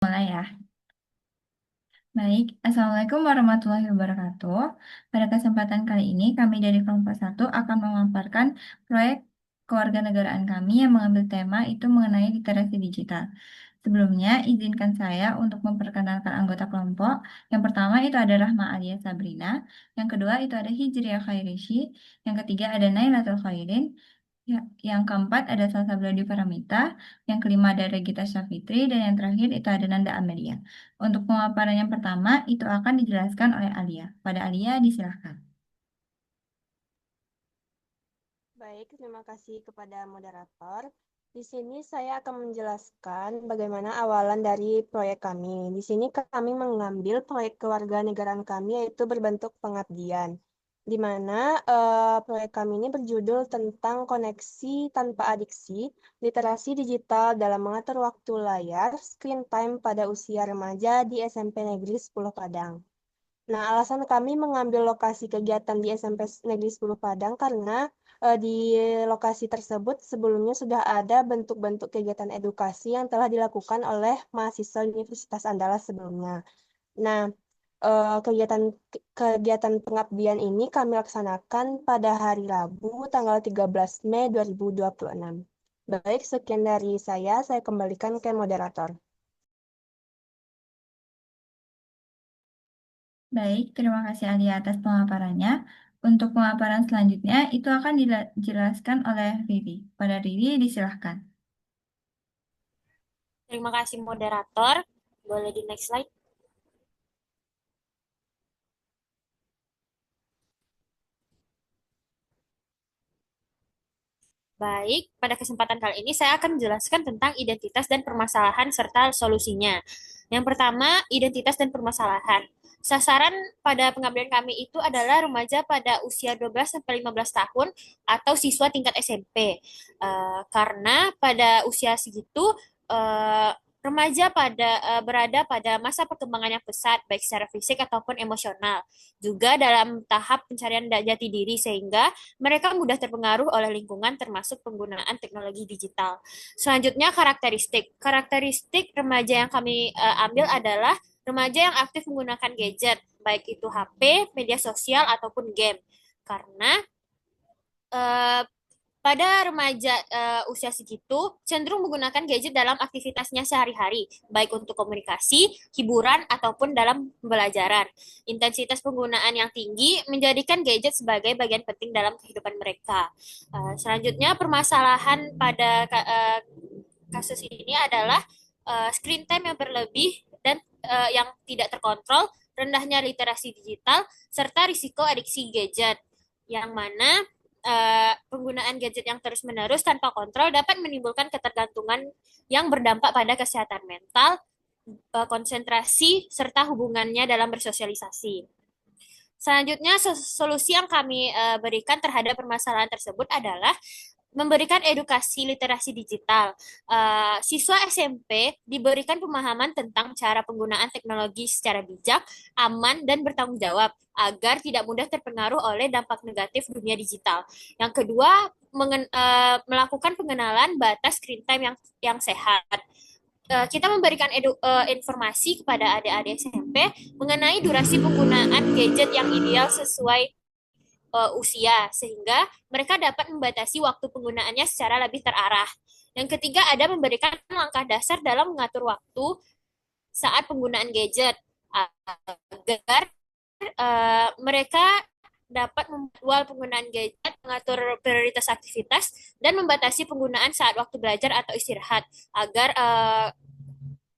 Mulai ya. Baik, Assalamualaikum warahmatullahi wabarakatuh. Pada kesempatan kali ini, kami dari kelompok 1 akan memaparkan proyek kewarganegaraan kami yang mengambil tema itu mengenai literasi digital. Sebelumnya, izinkan saya untuk memperkenalkan anggota kelompok. Yang pertama itu ada Rahma Alia Sabrina, yang kedua itu ada Hijriah Khairishi, yang ketiga ada Nailatul Khairin, ya, yang keempat ada Salsa Bladi Paramita, yang kelima ada Regita Syafitri, dan yang terakhir itu ada Nanda Amelia. Untuk pemaparan yang pertama itu akan dijelaskan oleh Alia. Pada Alia disilahkan. Baik, terima kasih kepada moderator. Di sini saya akan menjelaskan bagaimana awalan dari proyek kami. Di sini kami mengambil proyek kewarganegaraan kami yaitu berbentuk pengabdian, di mana proyek kami ini berjudul tentang koneksi tanpa adiksi, literasi digital dalam mengatur waktu layar, screen time pada usia remaja di SMP Negeri 10 Padang. Nah, alasan kami mengambil lokasi kegiatan di SMP Negeri 10 Padang karena di lokasi tersebut sebelumnya sudah ada bentuk-bentuk kegiatan edukasi yang telah dilakukan oleh mahasiswa Universitas Andalas sebelumnya. Nah, kegiatan pengabdian ini kami laksanakan pada hari Rabu tanggal 13 Mei 2026. Baik, sekian dari saya kembalikan ke moderator. Baik, terima kasih Alia atas pemaparannya. Untuk pemaparan selanjutnya itu akan dijelaskan oleh Riri. Pada Riri disilahkan. Terima kasih moderator. Boleh di next slide. Baik, pada kesempatan kali ini saya akan menjelaskan tentang identitas dan permasalahan serta solusinya. Yang pertama, identitas dan permasalahan. Sasaran pada pengabdian kami itu adalah remaja pada usia 12 sampai 15 tahun atau siswa tingkat SMP. Karena pada usia segitu remaja berada pada masa perkembangan yang pesat baik secara fisik ataupun emosional. Juga dalam tahap pencarian jati diri sehingga mereka mudah terpengaruh oleh lingkungan termasuk penggunaan teknologi digital. Selanjutnya karakteristik. Karakteristik remaja yang kami ambil adalah remaja yang aktif menggunakan gadget, baik itu HP, media sosial ataupun game. Karena uh, pada remaja usia segitu cenderung menggunakan gadget dalam aktivitasnya sehari-hari, baik untuk komunikasi, hiburan, ataupun dalam pembelajaran. Intensitas penggunaan yang tinggi menjadikan gadget sebagai bagian penting dalam kehidupan mereka. Selanjutnya, permasalahan pada kasus ini adalah screen time yang berlebih dan yang tidak terkontrol, rendahnya literasi digital, serta risiko adiksi gadget, yang mana penggunaan gadget yang terus-menerus tanpa kontrol dapat menimbulkan ketergantungan yang berdampak pada kesehatan mental, konsentrasi, serta hubungannya dalam bersosialisasi. Selanjutnya, solusi yang kami berikan terhadap permasalahan tersebut adalah memberikan edukasi literasi digital. Siswa SMP diberikan pemahaman tentang cara penggunaan teknologi secara bijak, aman, dan bertanggung jawab agar tidak mudah terpengaruh oleh dampak negatif dunia digital. Yang kedua, melakukan pengenalan batas screen time yang sehat. Kita memberikan informasi kepada adik-adik SMP mengenai durasi penggunaan gadget yang ideal sesuai usia, sehingga mereka dapat membatasi waktu penggunaannya secara lebih terarah. Yang ketiga, ada memberikan langkah dasar dalam mengatur waktu saat penggunaan gadget agar mereka dapat membuat penggunaan gadget, mengatur prioritas aktivitas, dan membatasi penggunaan saat waktu belajar atau istirahat agar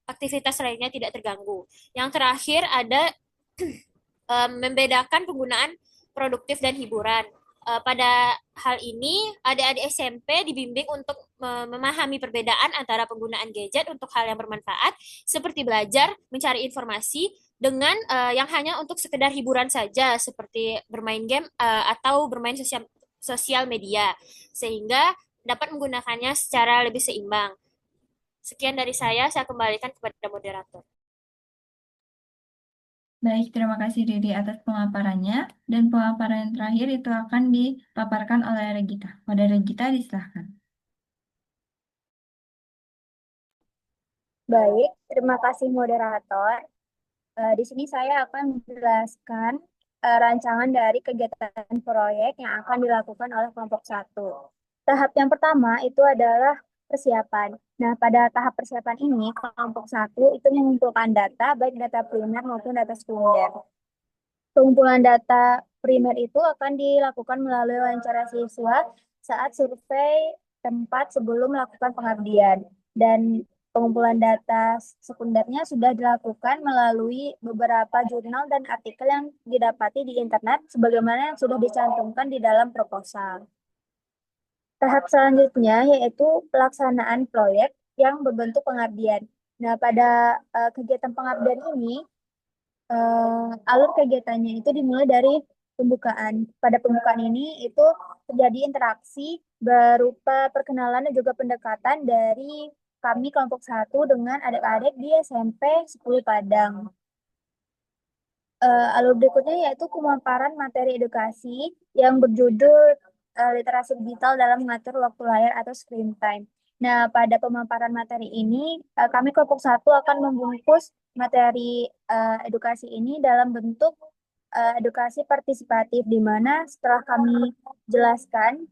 aktivitas lainnya tidak terganggu. Yang terakhir ada membedakan penggunaan produktif dan hiburan. Pada hal ini, adik-adik SMP dibimbing untuk memahami perbedaan antara penggunaan gadget untuk hal yang bermanfaat, seperti belajar, mencari informasi, dengan yang hanya untuk sekedar hiburan saja, seperti bermain game atau bermain sosial media, sehingga dapat menggunakannya secara lebih seimbang. Sekian dari saya kembalikan kepada moderator. Baik, terima kasih Riri atas pemaparannya. Dan pemaparan yang terakhir itu akan dipaparkan oleh Regita. Pada Regita disilahkan. Baik, terima kasih moderator. Di sini saya akan menjelaskan rancangan dari kegiatan proyek yang akan dilakukan oleh kelompok satu. Tahap yang pertama itu adalah persiapan. Nah, pada tahap persiapan ini, kelompok satu itu mengumpulkan data, baik data primer maupun data sekunder. Pengumpulan data primer itu akan dilakukan melalui wawancara siswa saat survei tempat sebelum melakukan pengabdian. Dan pengumpulan data sekundernya sudah dilakukan melalui beberapa jurnal dan artikel yang didapati di internet sebagaimana yang sudah dicantumkan di dalam proposal. Tahap selanjutnya yaitu pelaksanaan proyek yang berbentuk pengabdian. Nah, pada kegiatan pengabdian ini, alur kegiatannya itu dimulai dari pembukaan. Pada pembukaan ini itu terjadi interaksi berupa perkenalan dan juga pendekatan dari kami kelompok satu dengan adik-adik di SMP 10 Padang. Alur berikutnya yaitu pemaparan materi edukasi yang berjudul literasi digital dalam mengatur waktu layar atau screen time. Nah, pada pemaparan materi ini, kami kelompok satu akan membungkus materi edukasi ini dalam bentuk edukasi partisipatif, di mana setelah kami jelaskan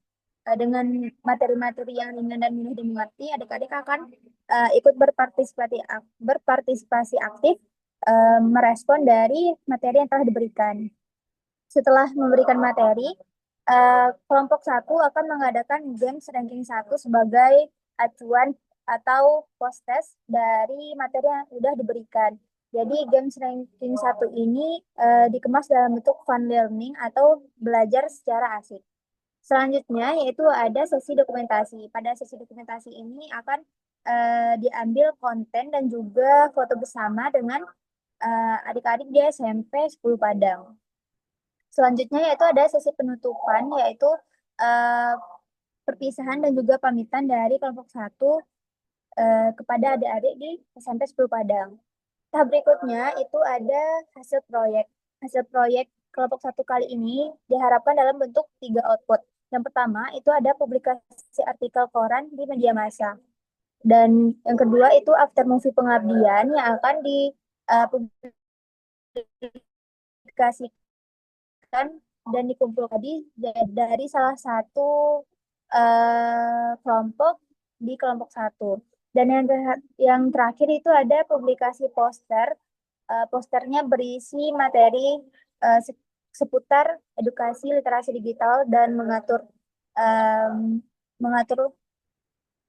dengan materi-materi yang ringan dan mudah dimengerti, adik-adik akan ikut berpartisipasi aktif merespon dari materi yang telah diberikan. Setelah memberikan materi, kelompok satu akan mengadakan games ranking satu sebagai acuan atau post test dari materi yang sudah diberikan. Jadi games ranking satu ini dikemas dalam bentuk fun learning atau belajar secara asik. Selanjutnya yaitu ada sesi dokumentasi. Pada sesi dokumentasi ini akan diambil konten dan juga foto bersama dengan adik-adik di SMP 10 Padang. Selanjutnya yaitu ada sesi penutupan, yaitu eh, perpisahan dan juga pamitan dari kelompok satu kepada adik-adik di SMP 10 Padang. Tahap berikutnya itu ada hasil proyek. Hasil proyek kelompok satu kali ini diharapkan dalam bentuk 3 output. Yang pertama itu ada publikasi artikel koran di media massa. Dan yang kedua itu after movie pengabdian yang akan dipublikasikan dan dikumpulkan dari salah satu kelompok di kelompok satu. Dan yang terakhir itu ada publikasi poster. Posternya berisi materi seputar edukasi literasi digital dan mengatur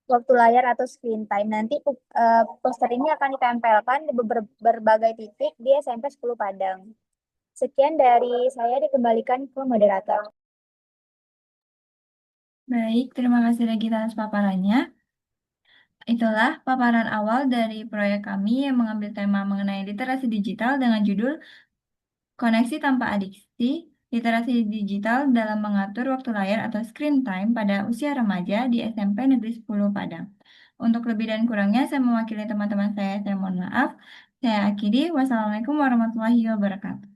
waktu layar atau screen time. Nanti poster ini akan ditempelkan di berbagai titik di SMP 10 Padang. Sekian dari saya, dikembalikan ke moderator. Baik, terima kasih Regita atas paparannya. Itulah paparan awal dari proyek kami yang mengambil tema mengenai literasi digital dengan judul Koneksi Tanpa Adiksi, Literasi Digital dalam Mengatur Waktu Layar atau Screen Time pada Usia Remaja di SMP Negeri 10 Padang. Untuk lebih dan kurangnya, saya mewakili teman-teman saya mohon maaf. Saya akhiri. Wassalamualaikum warahmatullahi wabarakatuh.